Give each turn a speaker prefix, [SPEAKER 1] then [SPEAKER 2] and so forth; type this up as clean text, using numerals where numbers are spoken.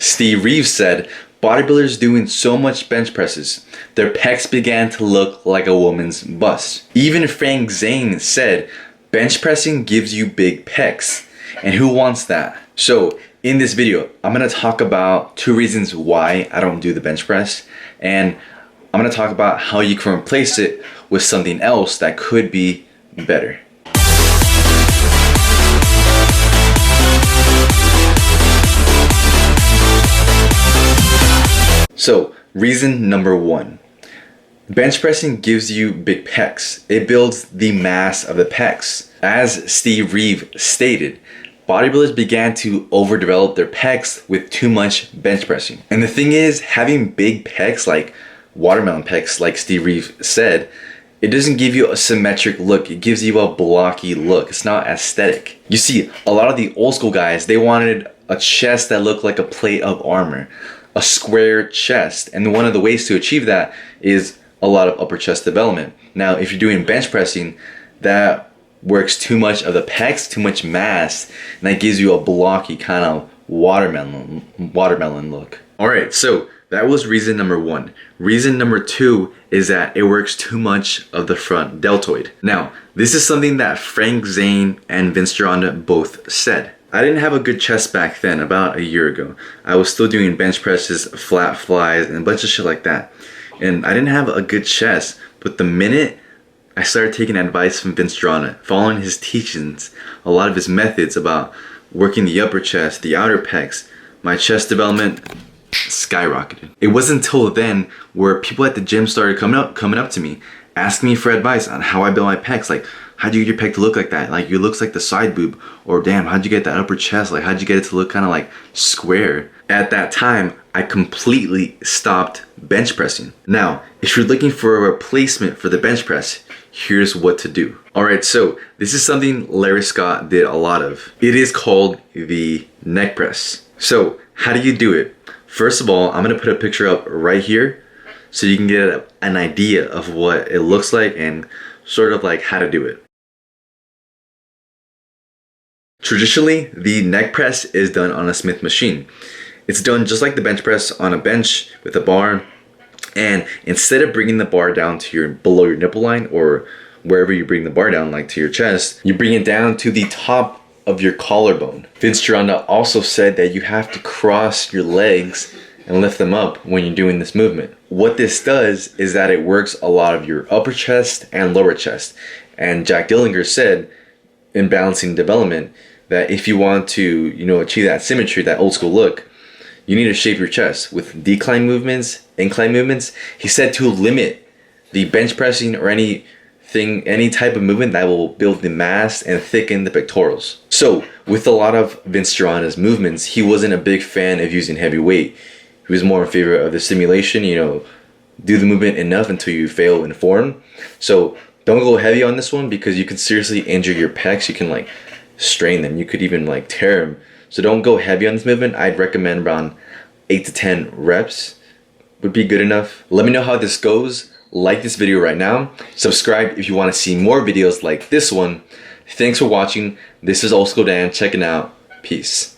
[SPEAKER 1] Steve Reeves said, bodybuilders doing so much bench presses, their pecs began to look like a woman's bust. Even Frank Zane said, bench pressing gives you big pecs. And who wants that? So in this video, I'm going to talk about 2 reasons why I don't do the bench press. And I'm going to talk about how you can replace it with something else that could be better. So, reason number 1. Bench pressing gives you big pecs. It builds the mass of the pecs. As Steve Reeves stated, bodybuilders began to overdevelop their pecs with too much bench pressing. And the thing is, having big pecs, like watermelon pecs, like Steve Reeves said, it doesn't give you a symmetric look. It gives you a blocky look. It's not aesthetic. You see, a lot of the old school guys, they wanted a chest that looked like a plate of armor. A square chest, and one of the ways to achieve that is a lot of upper chest development. Now if you're doing bench pressing, that works too much of the pecs, too much mass, and that gives you a blocky kind of watermelon look. Alright, so that was reason number 1. Reason number 2 is that it works too much of the front deltoid. Now this is something that Frank Zane and Vince Gironda both said. I didn't have a good chest back then, about a year ago. I was still doing bench presses, flat flies, and a bunch of shit like that. And I didn't have a good chest, but the minute I started taking advice from Vince Gironda, following his teachings, a lot of his methods about working the upper chest, the outer pecs, my chest development skyrocketed. It wasn't until then where people at the gym started coming up to me, asking me for advice on how I build my pecs, like, how'd you get your pec to look like that? Like, it looks like the side boob. Or damn, how'd you get that upper chest? Like, how'd you get it to look kind of like square? At that time, I completely stopped bench pressing. Now, if you're looking for a replacement for the bench press, here's what to do. Alright, so this is something Larry Scott did a lot of. It is called the neck press. So, how do you do it? First of all, I'm going to put a picture up right here so you can get an idea of what it looks like and sort of like how to do it. Traditionally, the neck press is done on a Smith machine. It's done just like the bench press on a bench with a bar, and instead of bringing the bar down to below your nipple line or wherever you bring the bar down, like to your chest, you bring it down to the top of your collarbone. Vince Gironda also said that you have to cross your legs and lift them up when you're doing this movement. What this does is that it works a lot of your upper chest and lower chest. And Jack Dillinger said in Balancing Development that if you want to, achieve that symmetry, that old school look, you need to shape your chest with decline movements, incline movements. He said to limit the bench pressing or any type of movement that will build the mass and thicken the pectorals. So with a lot of Vince Gironda's movements, he wasn't a big fan of using heavy weight. He was more in favor of the stimulation, do the movement enough until you fail in form. So don't go heavy on this one because you can seriously injure your pecs. You can strain them. You could even tear them. So don't go heavy on this movement. I'd recommend around 8 to 10 reps would be good enough. Let me know how this goes. Like this video right now. Subscribe if you want to see more videos like this one. Thanks for watching. This is Old School Dan checking out. Peace.